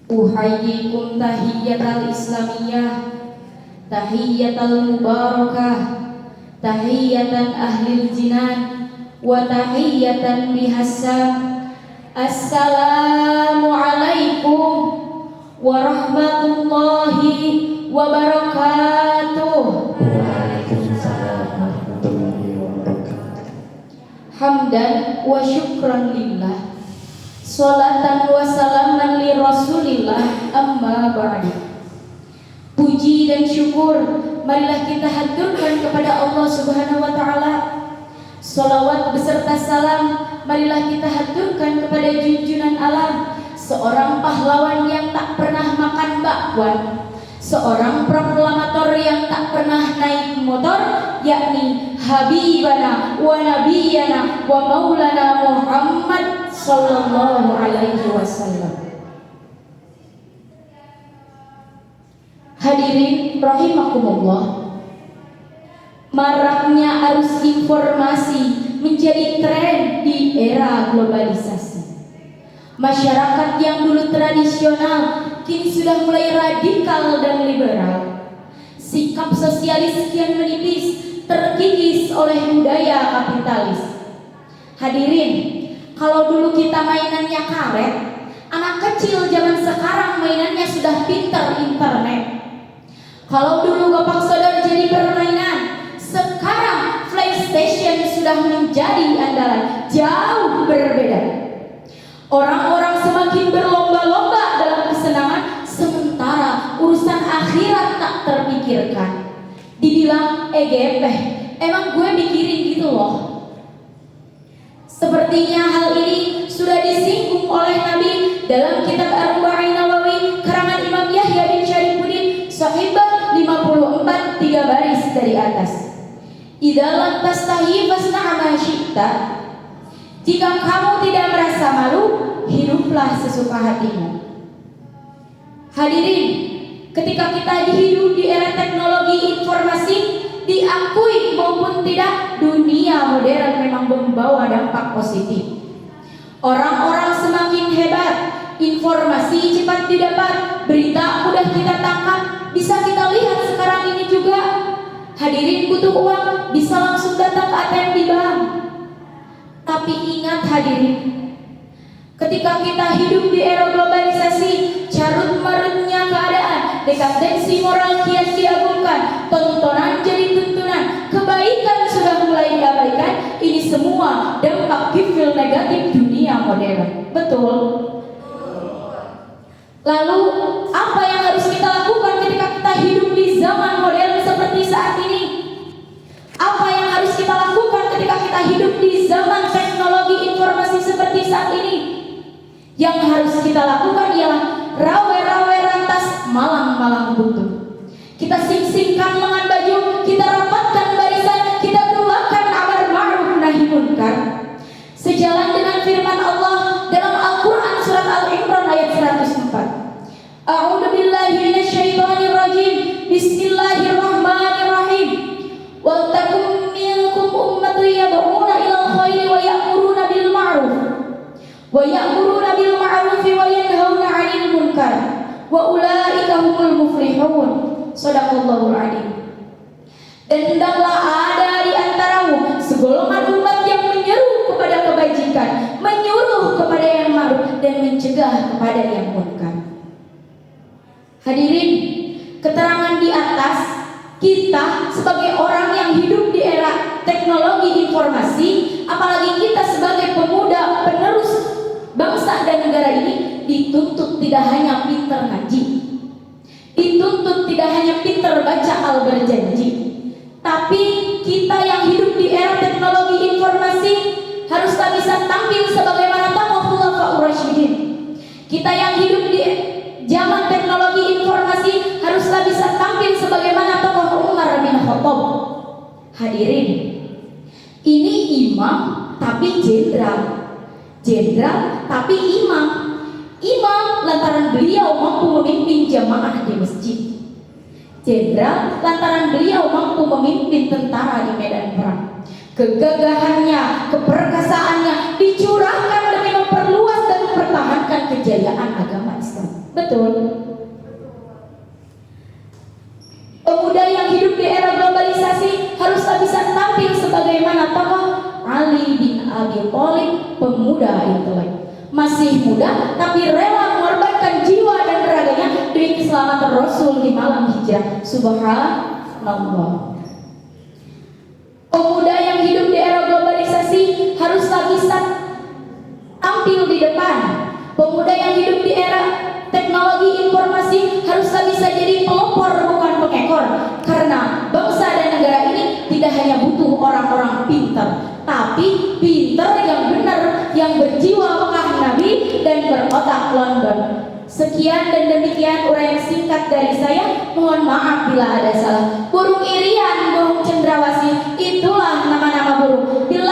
Uhayyikum tahiyyatal islamiyah, tahiyyatal mubarakah, tahiyyatan ahlil jinan, wa tahiyyatan bihassam. Assalamu alaikum warahmatullahi wabarakatuh. Waalaikumsalam warahmatullahi wabarakatuh. Hamdan wa syukran lillah, sholatan wa salaman li rasulillah, amma ba'du. Puji dan syukur marilah kita haturkan kepada Allah Subhanahu wa ta'ala. Sholawat beserta salam marilah kita haturkan kepada junjungan alam, seorang pahlawan yang tak pernah makan bakwan, seorang proklamator yang tak pernah naik motor, yakni Habibana wa Nabiyana wa Maulana Muhammad sallallahu alaihi wasallam. Hadirin rahimakumullah, maraknya arus informasi menjadi tren di era globalisasi. Masyarakat yang dulu tradisional kini sudah mulai radikal dan liberal. Sikap sosialis kian menipis, terkikis oleh budaya kapitalis. Hadirin, kalau dulu kita mainannya karet, anak kecil zaman sekarang mainannya sudah pintar internet. Kalau dulu Bapak Saudara jadi permainan, sekarang PlayStation sudah menjadi andalan. Jauh berbeda. Orang-orang semakin berlomba-lomba dalam kesenangan, sementara urusan akhirat tak terpikirkan. Dibilang EGP, emang gue mikirin gitu loh. Sepertinya hal ini sudah disinggung oleh Nabi dalam kitab Arba'in Nawawi karangan Imam Yahya bin Syarifuddin, Sahibah 54, 3 baris dari atas. Idza lam tastahi fasna' ma syi'ta. Jika kamu tidak merasa malu, hiduplah sesuka hatimu. Hadirin, ketika kita hidup di era teknologi informasi, diakui maupun tidak, dunia modern memang membawa dampak positif. Orang-orang semakin hebat, informasi cepat didapat, berita mudah kita tangkap. Bisa kita lihat sekarang ini juga. Hadirin butuh uang, bisa langsung datang ke ATM di bank. Tapi ingat hadirin, ketika kita hidup di era globalisasi, carut marutnya keadaan, dekadensi moral kian diagungkan, tontonan jadi tuntunan, kebaikan sudah mulai diabaikan. Ini semua dampak gifil negatif dunia modern. Betul? Lalu apa yang harus kita lakukan ketika kita hidup di zaman modern seperti saat ini? Apa yang harus kita lakukan ketika kita hidup di zaman teknologi informasi seperti saat ini? Yang harus kita lakukan ialah rawe-rawe rantas, malang-malang butuh. Kita sing-singkan lengan baju, kita rapatkan barisan, kita keluarkan amar ma'ruf nahi munkar. Sejalan dengan firman Allah dalam Al-Quran surat Al-Imran ayat 104. A'udzu billahi minasyaitonir rajim. Bismillahirrahmanirrahim. Wal takum minkum ummatun yad'una ilal khairi wa ya'muruna bil ma'ruf wa ya'muruna bil ma'ruf wa yanhauna 'anil munkar wa ulaika humul muflihun. Shadaqallahul 'azim. Dan hendaklah ada di antaramu segolongan umat yang menyeru kepada kebajikan, menyuruh kepada yang ma'ruf dan mencegah kepada yang munkar. Hadirin, keterangan di atas, kita sebagai orang yang hidup di era teknologi informasi, apalagi kita sebagai pemuda penerus bangsa dan negara ini, dituntut tidak hanya pintar ngaji, dituntut tidak hanya pintar baca al-berjanji, tapi kita yang hidup di era teknologi informasi haruslah bisa tampil sebagaimana tokoh khulafaur rasyidin. Kita yang hidup di zaman teknologi informasi haruslah bisa tampil sebagaimana tokoh Umar bin Khattab. Hadirin, ini imam tapi jenderal, jenderal tapi imam, imam lantaran beliau mampu memimpin jamaah di masjid, jenderal lantaran beliau mampu memimpin tentara di medan perang. Kegagahannya, keperkasaannya dicurahkan demi memperluas dan mempertahankan kejayaan agama Islam. Betul. Pemuda yang hidup di era globalisasi haruslah bisa tampil sebagaimana tokoh Ali bin Abi Thalib, pemuda intelek. Masih muda tapi rela mengorbankan jiwa dan raganya demi keselamatan Rasul di malam hijrah. Subhanallah. Pemuda yang hidup di era globalisasi haruslah bisa tampil di depan. Pemuda yang hidup di era teknologi informasi haruslah bisa jadi pelopor bukan pengekor. Karena bangsa dan negara ini tidak hanya butuh orang-orang pintar, tapi pintar yang benar, yang berjiwa Mekah Nabi dan berotak London. Sekian dan demikian uraian singkat dari saya. Mohon maaf bila ada salah. Burung irian, burung cendrawasih, itulah nama-nama burung. Bila